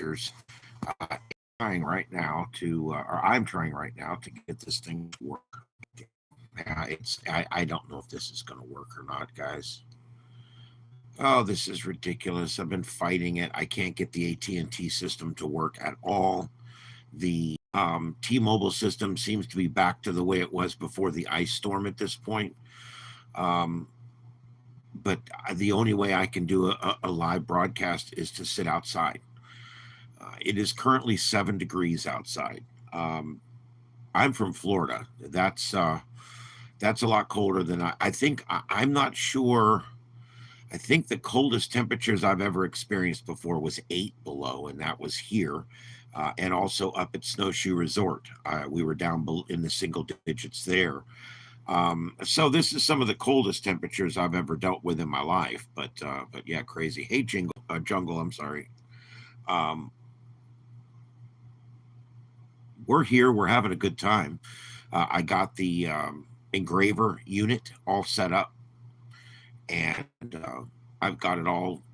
temperatures. Trying right now to, or I'm trying right now to get this thing to work. I don't know if this is going to work or not, guys. Oh, this is ridiculous. I've been fighting it. I can't get the AT&T system to work at all. The T-Mobile system seems to be back to the way it was before the ice storm at this point. But the only way I can do a live broadcast is to sit outside. It is currently 7 degrees outside. I'm from Florida. That's a lot colder than I think. I'm not sure. I think the coldest temperatures I've ever experienced before was 8 below, and that was here. And also up at Snowshoe Resort. We were down in the single digits there. So this is some of the coldest temperatures I've ever dealt with in my life. But yeah, crazy. Hey, Jungle, I'm sorry. We're here. We're having a good time. I got the engraver unit all set up, and I've got it all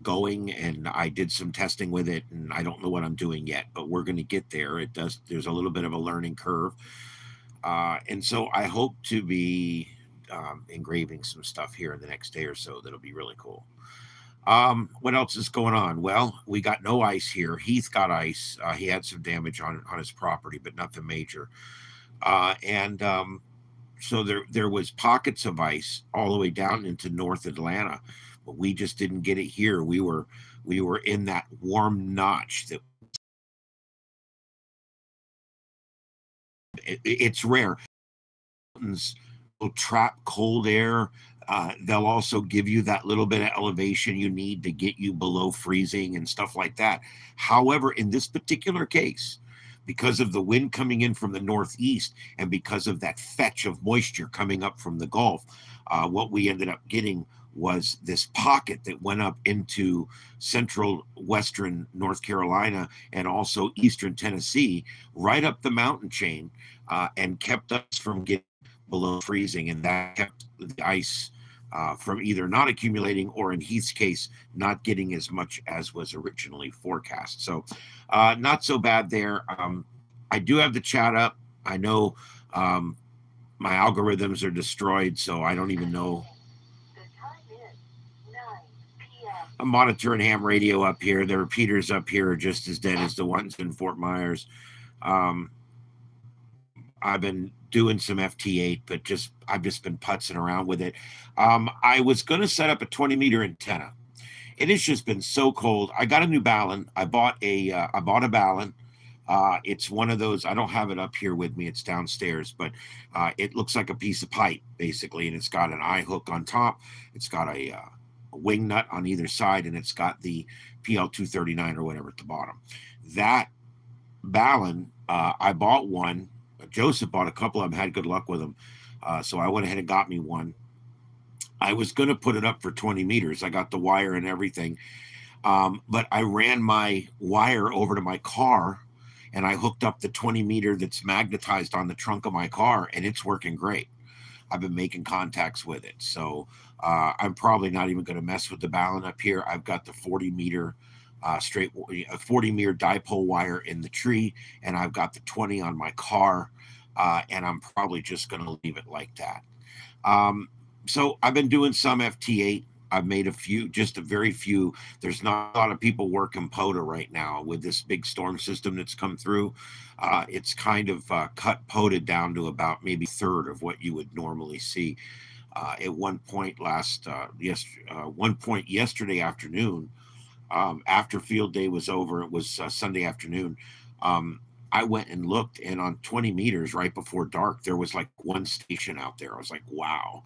going, and I did some testing with it, and I don't know what I'm doing yet, but we're going to get there. There's a little bit of a learning curve. And so I hope to be engraving some stuff here in the next day or so. That'll be really cool. What else is going on? Well, we got no ice here. Heath got ice. He had some damage on his property, but nothing major. So there was pockets of ice all the way down into North Atlanta, but we just didn't get it here. We were in that warm notch that it's rare. Mountains will trap cold air. They'll also give you that little bit of elevation you need to get you below freezing and stuff like that. However, in this particular case, because of the wind coming in from the northeast and because of that fetch of moisture coming up from the Gulf, what we ended up getting was this pocket that went up into central western North Carolina and also eastern Tennessee, right up the mountain chain, and kept us from getting below freezing, and that kept the ice from either not accumulating or, in Heath's case, not getting as much as was originally forecast. So not so bad there. I do have the chat up. I know my algorithms are destroyed, so I don't even know. I'm monitoring ham radio up here. The repeaters up here are just as dead as the ones in Fort Myers. I've been doing some FT8, but I've just been putzing around with it. I was going to set up a 20-meter antenna. It has just been so cold. I got a new Ballon. I bought a Ballon. It's one of those. I don't have it up here with me. It's downstairs, but it looks like a piece of pipe basically, and it's got an eye hook on top. It's got a wing nut on either side, and it's got the PL239 or whatever at the bottom. That Ballon, I bought one. Joseph bought a couple of them, had good luck with them. So I went ahead and got me one. I was going to put it up for 20 meters. I got the wire and everything. But I ran my wire over to my car, and I hooked up the 20-meter that's magnetized on the trunk of my car, and it's working great. I've been making contacts with it. So I'm probably not even going to mess with the Ballon up here. I've got the 40-meter straight 40-meter dipole wire in the tree, and I've got the 20 on my car, and I'm probably just going to leave it like that. So I've been doing some FT8. I've made a few, just a very few. There's not a lot of people working POTA right now with this big storm system that's come through. It's kind of cut POTA down to about maybe a third of what you would normally see. At one point yesterday afternoon, after field day was over, it was Sunday afternoon. I went and looked, and on 20 meters right before dark, there was like one station out there. I was like, wow.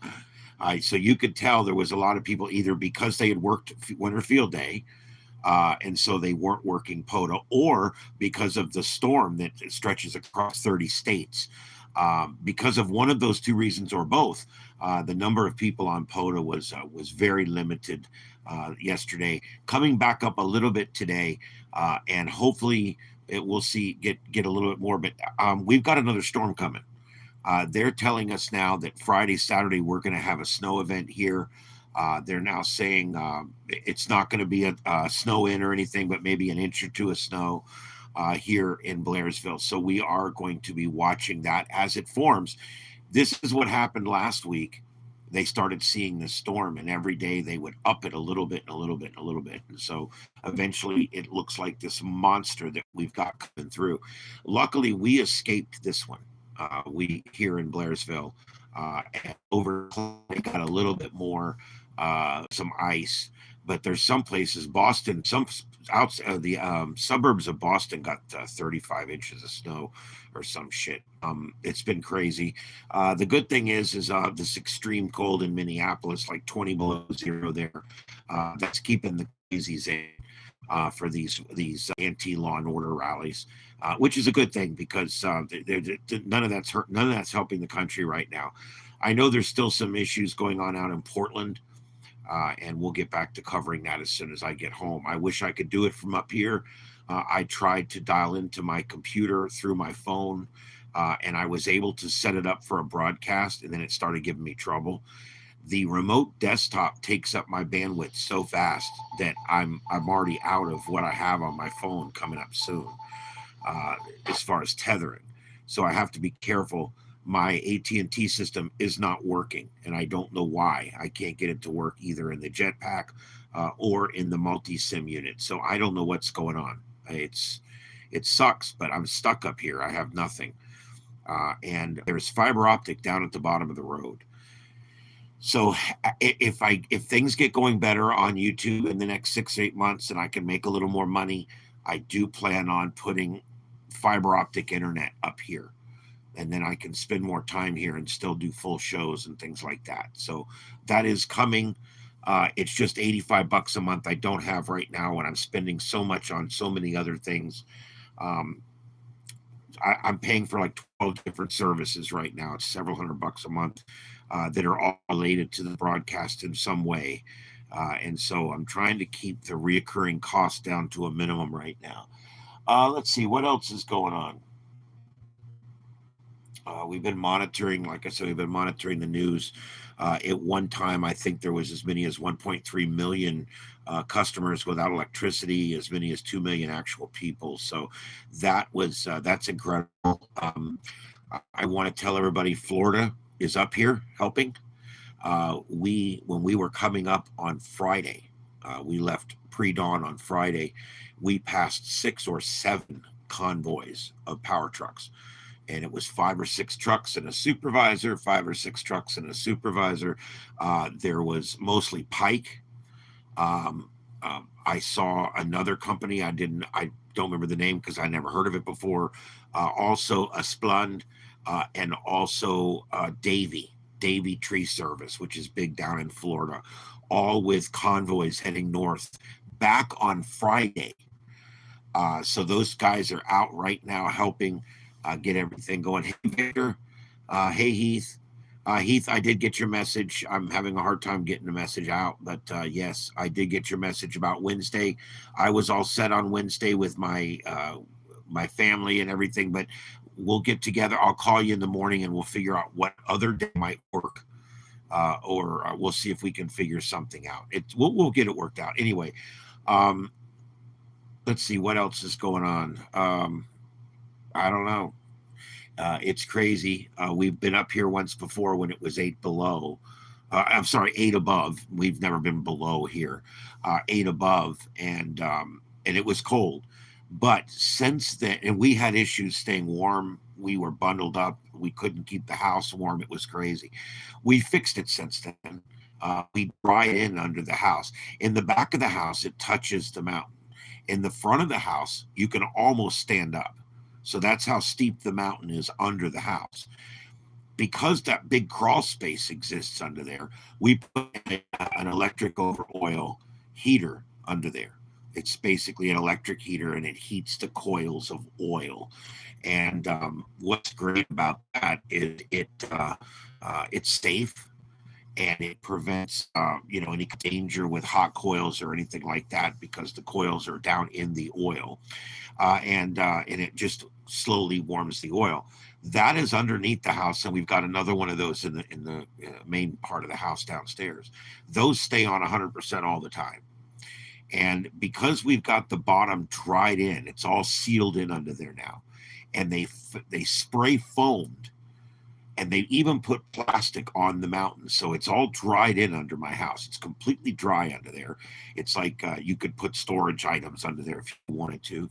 So you could tell there was a lot of people either because they had worked winter field day, and so they weren't working POTA, or because of the storm that stretches across 30 states. Because of one of those two reasons or both, the number of people on POTA was very limited yesterday, coming back up a little bit today, and hopefully it will get a little bit more. But we've got another storm coming. They're telling us now that Friday, Saturday, we're going to have a snow event here. They're now saying it's not going to be a snow in or anything, but maybe an inch or two of snow here in Blairsville. So we are going to be watching that as it forms. This is what happened last week. They started seeing the storm, and every day they would up it a little bit and a little bit and a little bit. And so eventually it looks like this monster that we've got coming through. Luckily, we escaped this one. We here in Blairsville, and over it got a little bit more, some ice, but there's some places, Boston, some out the suburbs of Boston got 35 inches of snow or some shit. It's been crazy. The good thing is this extreme cold in Minneapolis, like 20 below zero there. That's keeping the crazies in for these anti-law and order rallies, which is a good thing because none of that's helping the country right now. I know there's still some issues going on out in Portland. And we'll get back to covering that as soon as I get home. I wish I could do it from up here. I tried to dial into my computer through my phone, and I was able to set it up for a broadcast, and then it started giving me trouble. The remote desktop takes up my bandwidth so fast that I'm already out of what I have on my phone coming up soon, as far as tethering. So I have to be careful. My AT&T system is not working, and I don't know why. I can't get it to work either in the jetpack or in the multi-SIM unit. So I don't know what's going on. It sucks, but I'm stuck up here. I have nothing. And there's fiber optic down at the bottom of the road. So if things get going better on YouTube in the next 6 or 8 months and I can make a little more money, I do plan on putting fiber optic internet up here. And then I can spend more time here and still do full shows and things like that. So that is coming. It's just $85 a month I don't have right now, and I'm spending so much on so many other things. I'm paying for like 12 different services right now. It's several $100 a month that are all related to the broadcast in some way. And so I'm trying to keep the reoccurring costs down to a minimum right now. Let's see, what else is going on? We've been monitoring, like I said, we've been monitoring the news. At one time, I think there was as many as 1.3 million customers without electricity, as many as 2 million actual people. So that's incredible. I want to tell everybody Florida is up here helping. When we were coming up on Friday, we left pre-dawn on Friday. We passed 6 or 7 convoys of power trucks. And it was 5 or 6 trucks and a supervisor, 5 or 6 trucks and a supervisor. There was mostly Pike. I saw another company. I don't remember the name because I never heard of it before. Also a Splund, and also Davy Tree Service, which is big down in Florida, all with convoys heading north back on Friday. So those guys are out right now helping get everything going. Hey, Victor. Hey, Heath. Heath, I did get your message. I'm having a hard time getting the message out, but yes, I did get your message about Wednesday. I was all set on Wednesday with my family and everything, but we'll get together. I'll call you in the morning and we'll figure out what other day might work, or we'll see if we can figure something out. We'll get it worked out. Anyway, let's see what else is going on. I don't know. It's crazy. We've been up here once before when it was 8 below. I'm sorry, 8 above. We've never been below here. 8 above, and it was cold. But since then, and we had issues staying warm. We were bundled up. We couldn't keep the house warm. It was crazy. We fixed it since then. We dry it in under the house. In the back of the house, it touches the mountain. In the front of the house, you can almost stand up. So that's how steep the mountain is under the house. Because that big crawl space exists under there, we put an electric over oil heater under there. It's basically an electric heater, and it heats the coils of oil. And what's great about that is it's safe, and it prevents any danger with hot coils or anything like that, because the coils are down in the oil, and it just slowly warms the oil. That is underneath the house, and we've got another one of those in the main part of the house downstairs. Those stay on 100% all the time. And because we've got the bottom dried in, it's all sealed in under there now, and they spray foamed, and they even put plastic on the mountain, so it's all dried in under my house. It's completely dry under there. It's like you could put storage items under there if you wanted to.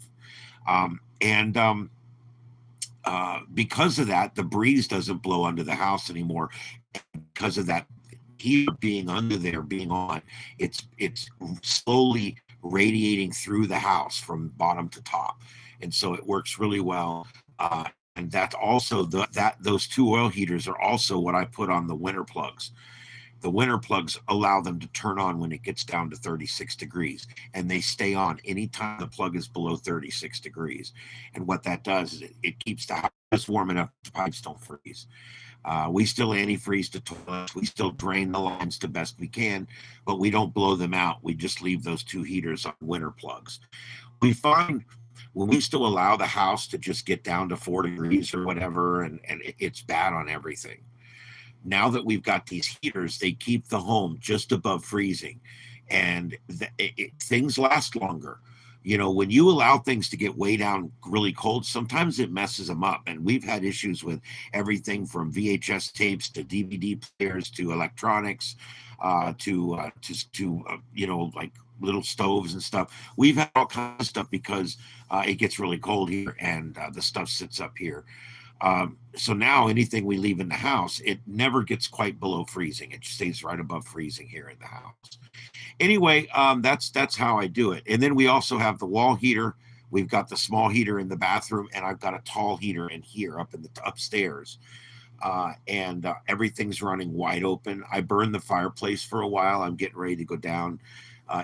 And because of that, the breeze doesn't blow under the house anymore. And because of that heat being under there, being on, it's slowly radiating through the house from bottom to top, and so it works really well. And that's also those two oil heaters are also what I put on the winter plugs. The winter plugs allow them to turn on when it gets down to 36 degrees, and they stay on anytime the plug is below 36 degrees. And what that does is it keeps the house warm enough the pipes don't freeze. We still antifreeze the toilets. We still drain the lines the best we can, but we don't blow them out. We just leave those two heaters on winter plugs. We find when we still allow the house to just get down to 4 degrees or whatever, and it's bad on everything. Now that we've got these heaters, they keep the home just above freezing, and things last longer. When you allow things to get way down really cold, sometimes it messes them up. And we've had issues with everything from VHS tapes to DVD players to electronics, to like little stoves and stuff. We've had all kinds of stuff because it gets really cold here, and the stuff sits up here. So now anything we leave in the house, it never gets quite below freezing. It stays right above freezing here in the house. Anyway, that's how I do it. And then we also have the wall heater. We've got the small heater in the bathroom, and I've got a tall heater in here up in the upstairs. And everything's running wide open. I burned the fireplace for a while. I'm getting ready to go down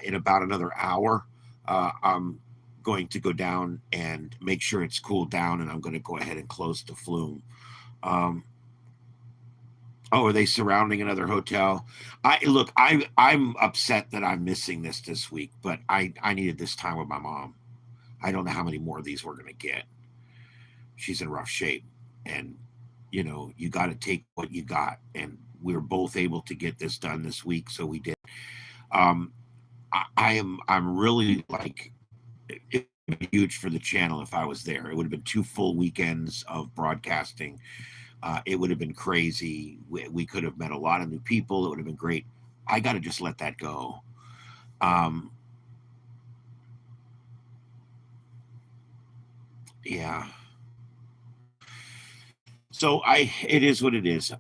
in about another hour. I'm going to go down and make sure it's cooled down, and I'm going to go ahead and close the flume. Oh, are they surrounding another hotel? I'm upset that I'm missing this week, but I needed this time with my mom. I don't know how many more of these we're going to get. She's in rough shape, and you got to take what you got, and we were both able to get this done this week, so we did. I'm really like, it would be huge for the channel if I was there. It would have been 2 full weekends of broadcasting. It would have been crazy. We could have met a lot of new people. It would have been great. I got to just let that go. Yeah. So it is what it is.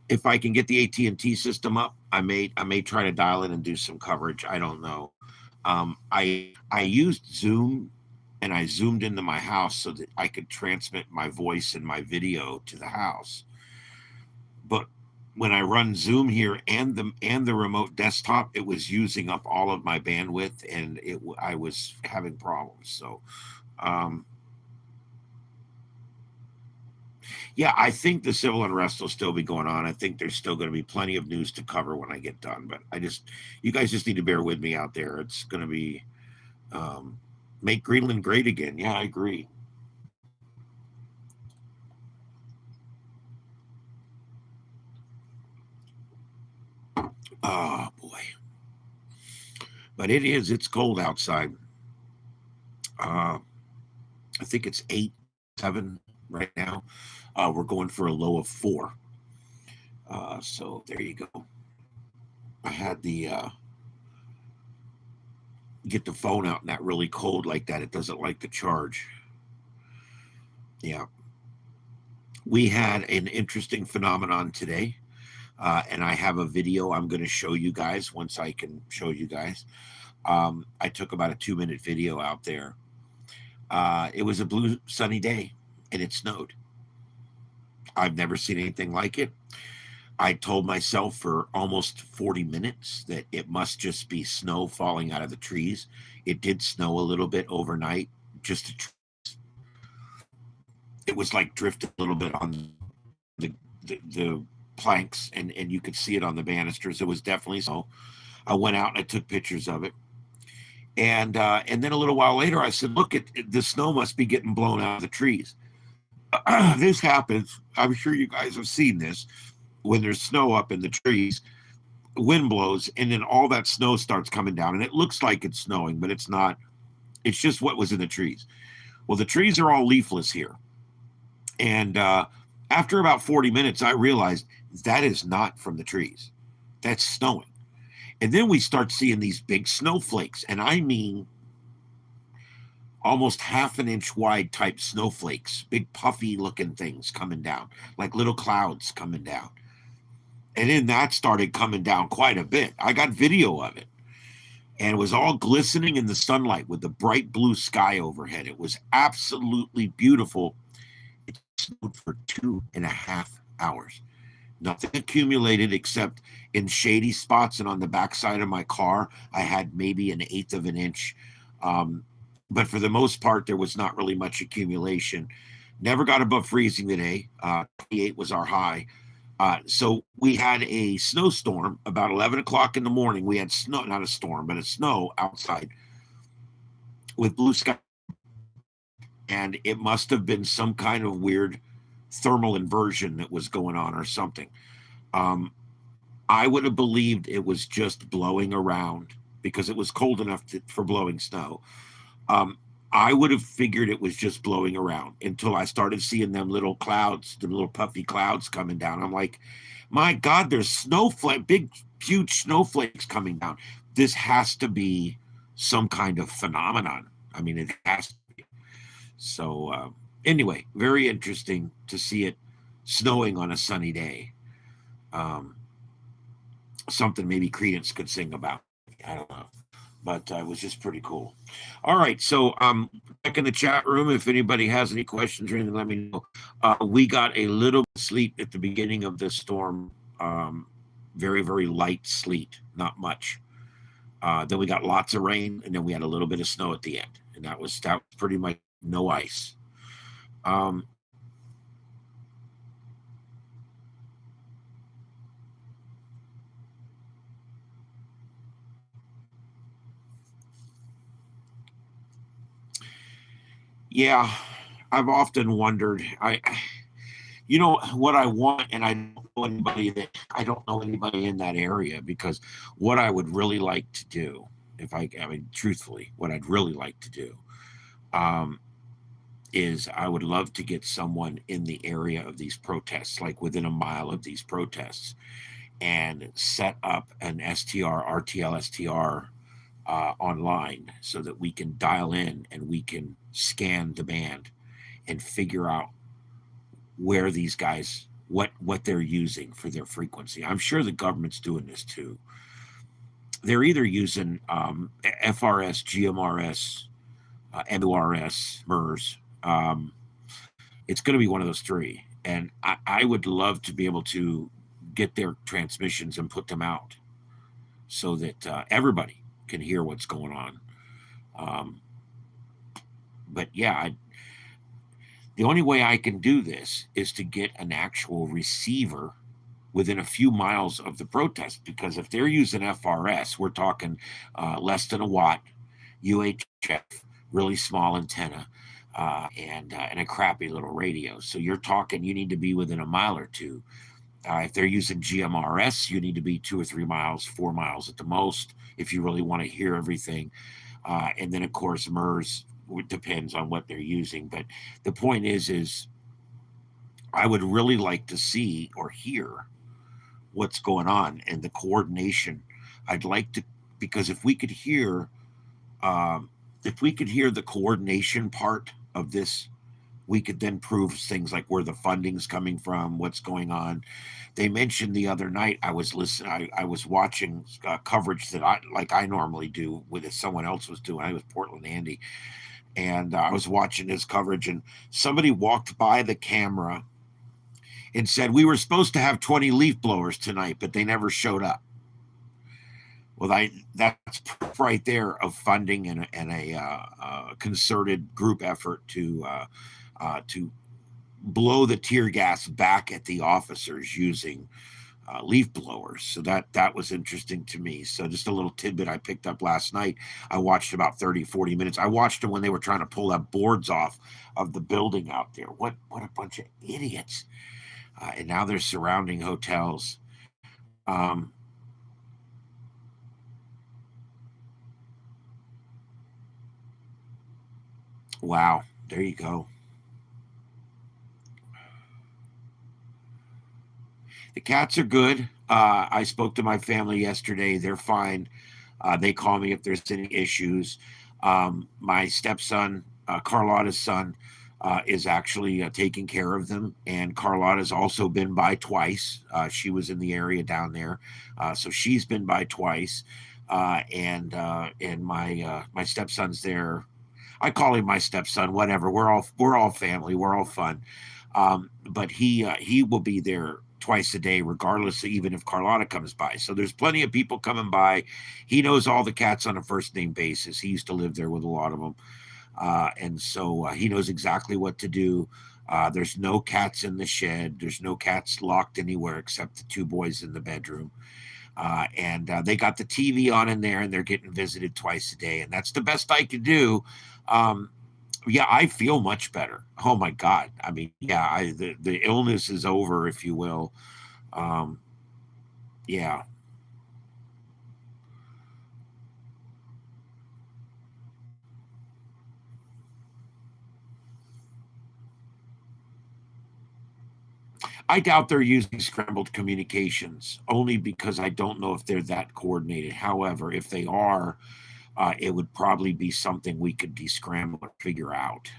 If I can get the AT&T system up, I may try to dial in and do some coverage. I don't know. I used Zoom, and I zoomed into my house so that I could transmit my voice and my video to the house. But when I run Zoom here and the remote desktop, it was using up all of my bandwidth, and I was having problems. So, yeah, I think the civil unrest will still be going on. I think there's still going to be plenty of news to cover when I get done. But you guys just need to bear with me out there. It's going to be make Greenland great again. Yeah, I agree. Oh boy. But it's cold outside. I think it's 8-7 right now. We're going for a low of 4. So there you go. I had the get the phone out not really cold like that. It doesn't like to charge. Yeah. We had an interesting phenomenon today. And I have a video I'm going to show you guys once I can show you guys. I took about a 2-minute video out there. It was a blue sunny day, and it snowed. I've never seen anything like it. I told myself for almost 40 minutes that it must just be snow falling out of the trees. It did snow a little bit overnight, just it was like drifted a little bit on the planks, and you could see it on the banisters. It was definitely snow. I went out and I took pictures of it. And then a little while later, I said, "Look, the snow must be getting blown out of the trees." This happens. I'm sure you guys have seen this when there's snow up in the trees. Wind blows, and then all that snow starts coming down, and it looks like it's snowing, but it's not. It's just what was in the trees. Well, the trees are all leafless here, and after about 40 minutes, I realized that is not from the trees. That's snowing. And then we start seeing these big snowflakes, and I mean almost half an inch wide type snowflakes, big puffy looking things coming down, like little clouds coming down. And then that started coming down quite a bit. I got video of it, and it was all glistening in the sunlight with the bright blue sky overhead. It was absolutely beautiful. It snowed for 2.5 hours. Nothing accumulated except in shady spots and on the backside of my car. I had maybe 1/8 of an inch. But for the most part, there was not really much accumulation. Never got above freezing today. 28 was our high. So we had a snowstorm about 11 o'clock in the morning. We had snow, not a storm, but a snow outside with blue sky. And it must have been some kind of weird thermal inversion that was going on or something. I would have believed it was just blowing around because it was cold enough for blowing snow. I would have figured it was just blowing around until I started seeing them little clouds, the little puffy clouds coming down. I'm like, my God, there's snowflake, big, huge snowflakes coming down. This has to be some kind of phenomenon. I mean, it has to be. So anyway, very interesting to see it snowing on a sunny day. Something maybe Credence could sing about. I don't know. But it was just pretty cool. All right, so back in the chat room, if anybody has any questions or anything, let me know. We got a little sleet at the beginning of this storm, very, very light sleet, not much. Then we got lots of rain, and then we had a little bit of snow at the end, and that was pretty much no ice. Yeah, I've often wondered. You know what I want, and I don't know anybody in that area, because what I would really like to do, I mean, truthfully, what I'd really like to do, is I would love to get someone in the area of these protests, like within a mile of these protests, and set up an STR, RTL, STR online so that we can dial in and we can scan the band and figure out where these guys, what they're using for their frequency. I'm sure the government's doing this too. They're either using FRS, GMRS, MURS, MERS. It's going to be one of those three. And I would love to be able to get their transmissions and put them out so that everybody can hear what's going on. But yeah, the only way I can do this is to get an actual receiver within a few miles of the protest, because if they're using FRS, we're talking less than a watt, UHF, really small antenna, and a crappy little radio. So you're talking, you need to be within a mile or two. If they're using GMRS, you need to be 2 or 3 miles, 4 miles at the most, if you really want to hear everything. And then, of course, MERS, it depends on what they're using. But the point is I would really like to see or hear what's going on and the coordination. I'd like to, because if we could hear the coordination part of this, we could then prove things like where the funding's coming from, what's going on. They mentioned the other night, I was watching coverage that I normally do with it, someone else was doing. I was Portland Andy, and I was watching his coverage, and somebody walked by the camera and said, we were supposed to have 20 leaf blowers tonight, but they never showed up. Well, that's proof right there of funding and a concerted group effort to blow the tear gas back at the officers using leaf blowers. So that was interesting to me. So just a little tidbit I picked up last night. I watched about 30-40 minutes. I watched them when they were trying to pull that boards off of the building out there. What a bunch of idiots. And now they're surrounding hotels. Um, wow, there you go. The cats are good. I spoke to my family yesterday. They're fine. They call me if there's any issues. My stepson, Carlotta's son, is actually taking care of them. And Carlotta's also been by twice. She was in the area down there, so she's been by twice. And my stepson's there. I call him my stepson. Whatever. We're all family. We're all fun. But he will be there twice a day, regardless, even if Carlotta comes by. So there's plenty of people coming by. He knows all the cats on a first name basis. He used to live there with a lot of them, and so he knows exactly what to do. There's no cats in the shed. There's no cats locked anywhere except the two boys in the bedroom. And they got the TV on in there, and they're getting visited twice a day, and that's the best I could do. Um, yeah, I feel much better. Oh my God. I mean, yeah, the illness is over, if you will. Um, yeah, I doubt they're using scrambled communications only because I don't know if they're that coordinated. However, if they are, it would probably be something we could descramble or figure out.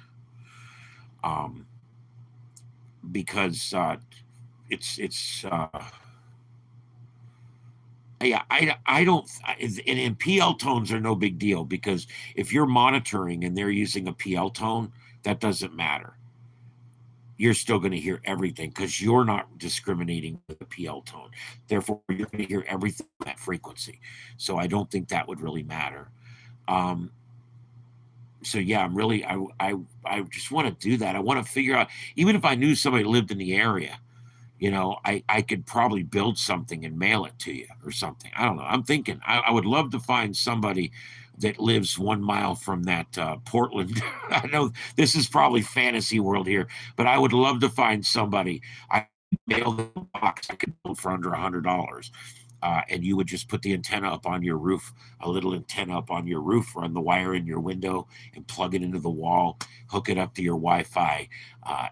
Um, because it's yeah, I don't, and PL tones are no big deal because if you're monitoring and they're using a PL tone, that doesn't matter. You're still going to hear everything because you're not discriminating with the PL tone. Therefore, you're going to hear everything at frequency. So I don't think that would really matter. Um, so yeah, I'm really, I just want to do that. I want to figure out, even if I knew somebody lived in the area, I could probably build something and mail it to you or something. I don't know. I'm thinking I would love to find somebody that lives 1 mile from that Portland. I know this is probably fantasy world here, but I would love to find somebody. I could mail the box. I could build for under $100. And you would just put the antenna up on your roof, a little antenna up on your roof, run the wire in your window, and plug it into the wall, hook it up to your Wi-Fi,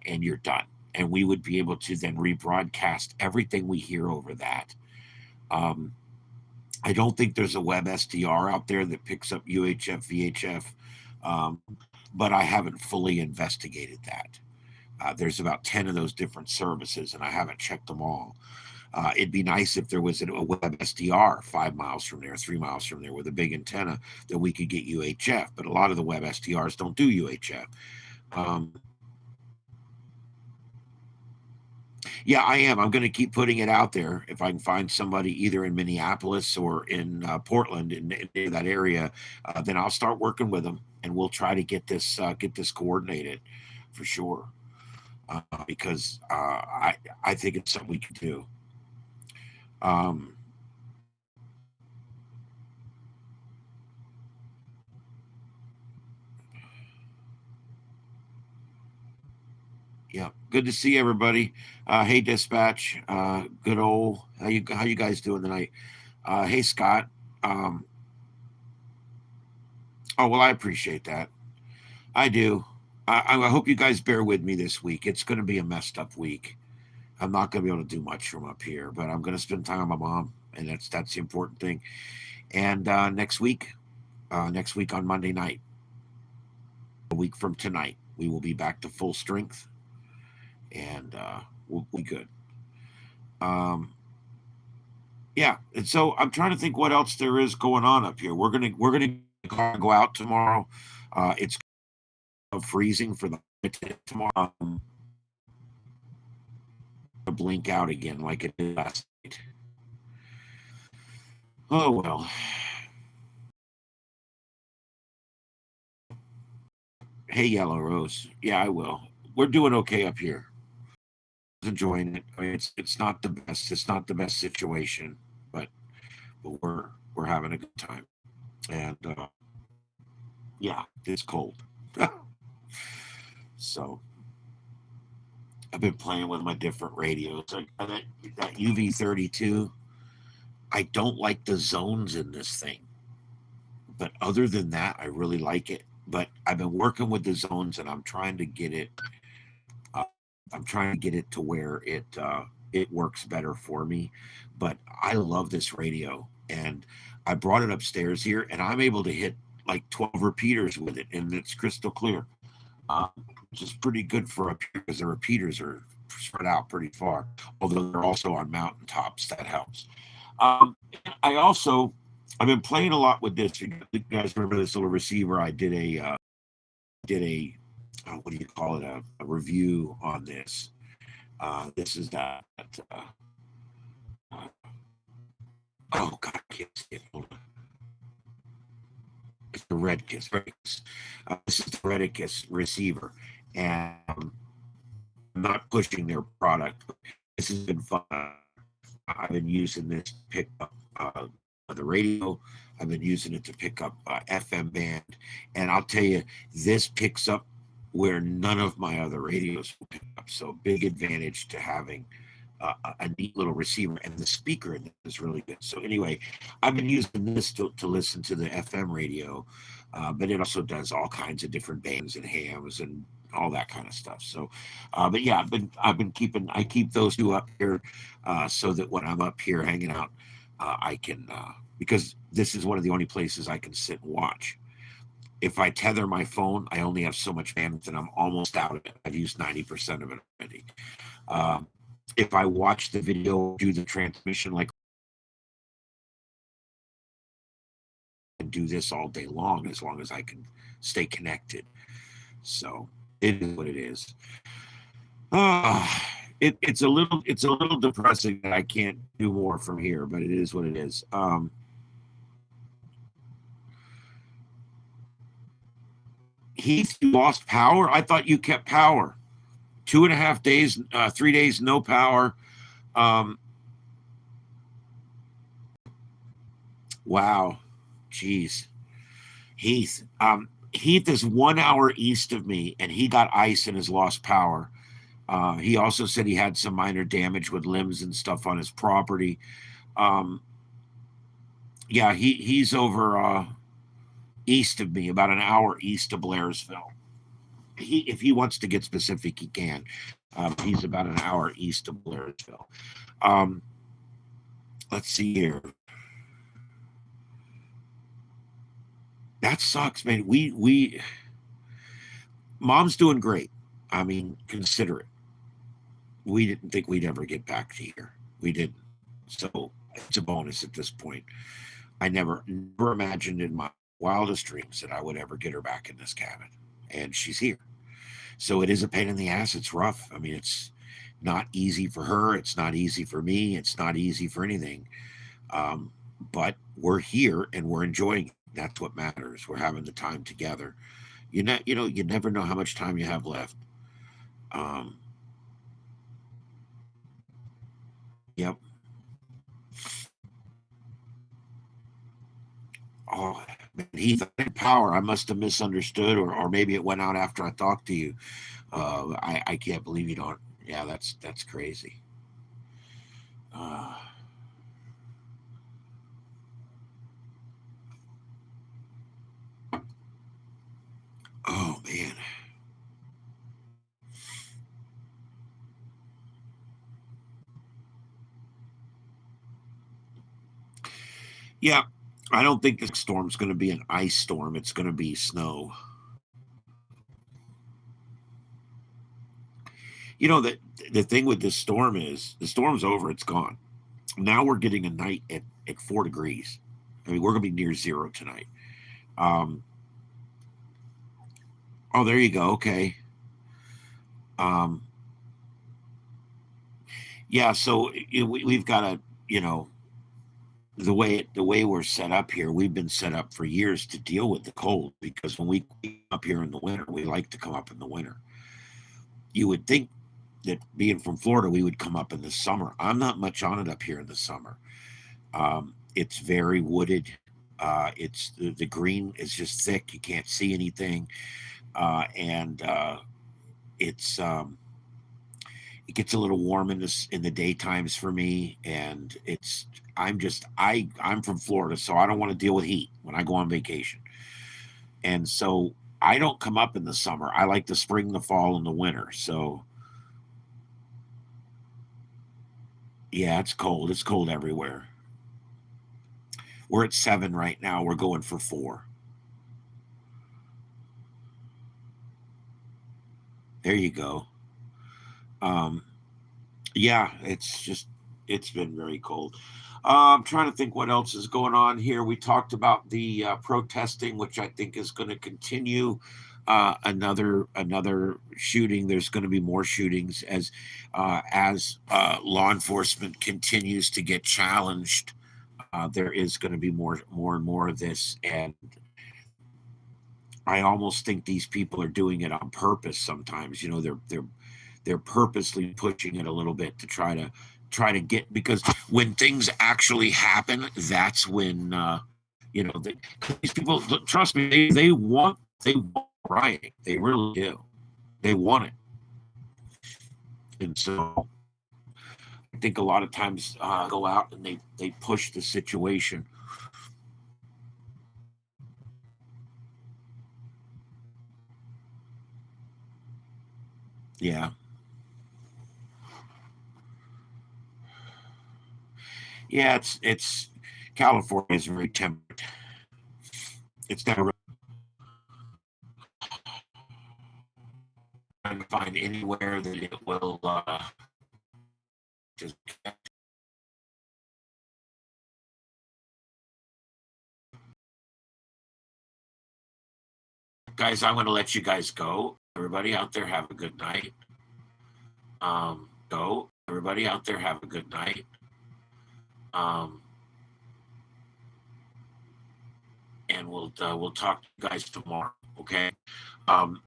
and you're done. And we would be able to then rebroadcast everything we hear over that. Um, I don't think there's a web SDR out there that picks up UHF, VHF, um, but I haven't fully investigated that. There's about 10 of those different services, and I haven't checked them all. It'd be nice if there was a web SDR 5 miles from there, 3 miles from there with a big antenna that we could get UHF, but a lot of the web SDRs don't do UHF. Um, Yeah, I am. I'm going to keep putting it out there. If I can find somebody either in Minneapolis or in Portland in that area, then I'll start working with them, and we'll try to get this coordinated for sure. Because I think it's something we can do. Um, yeah, good to see everybody. Hey, dispatch. Good old. How you guys doing tonight? Hey, Scott. Um, oh well, I appreciate that. I do. I hope you guys bear with me this week. It's going to be a messed up week. I'm not going to be able to do much from up here, but I'm going to spend time with my mom, and that's the important thing. And next week on Monday night, a week from tonight, we will be back to full strength, and we'll be good. Um, yeah, and so I'm trying to think what else there is going on up here. We're gonna go out tomorrow. It's freezing for the tomorrow. Blink out again like it did last night. Oh well. Hey, Yellow Rose. Yeah, I will. We're doing okay up here. enjoying it. I mean, it's not the best. It's not the best situation, but we're having a good time. And yeah, it's cold. So I've been playing with my different radios. Like that UV32. I don't like the zones in this thing, but other than that, I really like it. But I've been working with the zones, and I'm trying to get it. Uh, I'm trying to get it to where it works better for me. But I love this radio, and I brought it upstairs here, and I'm able to hit like 12 repeaters with it, and it's crystal clear, which is pretty good for up here because the repeaters are spread out pretty far. Although they're also on mountaintops, that helps. Um, I also I've been playing a lot with this. You guys remember this little receiver? I did a what do you call it, a review on this. This is that. Uh, oh God, I can't see it. Hold on. It's the Red Kiss. Red Kiss. This is the Red Kiss receiver, and I'm not pushing their product. This has been fun. I've been using this to pick up the radio. I've been using it to pick up FM band, and I'll tell you, this picks up where none of my other radios will pick up. So big advantage to having a neat little receiver, and the speaker in this is really good. So anyway, I've been using this to listen to the FM radio, but it also does all kinds of different bands and hams and all that kind of stuff. So, but yeah, I keep those two up here so that when I'm up here hanging out, I can because this is one of the only places I can sit and watch. If I tether my phone, I only have so much bandwidth, and I'm almost out of it. I've used 90% of it already. Um, if I watch the video, do the transmission, like, and do this all day long, as long as I can stay connected. So it is what it is. Uh, it's a little depressing that I can't do more from here, but it is what it is. Heath, you lost power? I thought you kept power. 2.5 days, 3 days, no power. Um, wow. Jeez. Heath. Heath is 1 hour east of me, and he got ice and has lost power. He also said he had some minor damage with limbs and stuff on his property. Um, yeah, he's over east of me, about an hour east of Blairsville. If he wants to get specific, he can. He's about an hour east of Blairsville. Um, let's see here. That sucks, man. We mom's doing great. I mean, consider it. We didn't think we'd ever get back to here. We didn't. So it's a bonus at this point. I never imagined in my wildest dreams that I would ever get her back in this cabin. And she's here. So it is a pain in the ass. It's rough. I mean, it's not easy for her. It's not easy for me. It's not easy for anything. Um, but we're here and we're enjoying it. That's what matters. We're having the time together. You never know how much time you have left. Um, yep. Oh, man, Heath, I had power. I must have misunderstood, or maybe it went out after I talked to you. I can't believe you don't. Yeah, that's crazy. Uh, oh man. Yeah, I don't think the storm's going to be an ice storm. It's going to be snow. You know that the thing with this storm is the storm's over. It's gone. Now we're getting a night at 4 degrees. I mean, we're going to be near zero tonight. Um, oh, there you go. Okay. Um, yeah. So we've got to, you know, the way we're set up here, we've been set up for years to deal with the cold because when we come up here in the winter, we like to come up in the winter. You would think that being from Florida, we would come up in the summer. I'm not much on it up here in the summer. It's very wooded. It's the green is just thick. You can't see anything, and it's it gets a little warm in this in the daytimes for me, and it's I'm from Florida, so I don't want to deal with heat when I go on vacation, and so I don't come up in the summer. I like the spring, the fall, and the winter. So yeah, it's cold. It's cold everywhere. We're at 7 right now. We're going for 4. There you go. Um, yeah, it's been very cold. I'm trying to think what else is going on here. We talked about the protesting, which I think is going to continue. Another shooting. There's going to be more shootings as law enforcement continues to get challenged. There is going to be more and more of this, and I almost think these people are doing it on purpose. Sometimes, they're purposely pushing it a little bit to try to get, because when things actually happen, that's when these people, trust me, they want rioting. They really do. They want it, and so I think a lot of times go out and they push the situation. Yeah, yeah. It's California is very temperate. It's never really trying to find anywhere that it will just. Guys, I'm going to let you guys go. Everybody out there, have a good night. Go. Everybody out there, have a good night. Um, and we'll talk to you guys tomorrow. Okay. Um,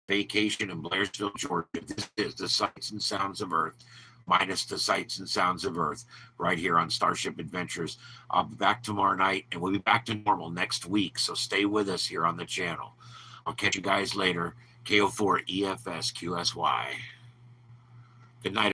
Vacation in Blairsville, Georgia. This is the Sights and Sounds of Earth, minus the Sights and Sounds of Earth, right here on Starship Adventures. I'll be back tomorrow night, and we'll be back to normal next week. So stay with us here on the channel. I'll catch you guys later. KO4 EFS QSY. Good night.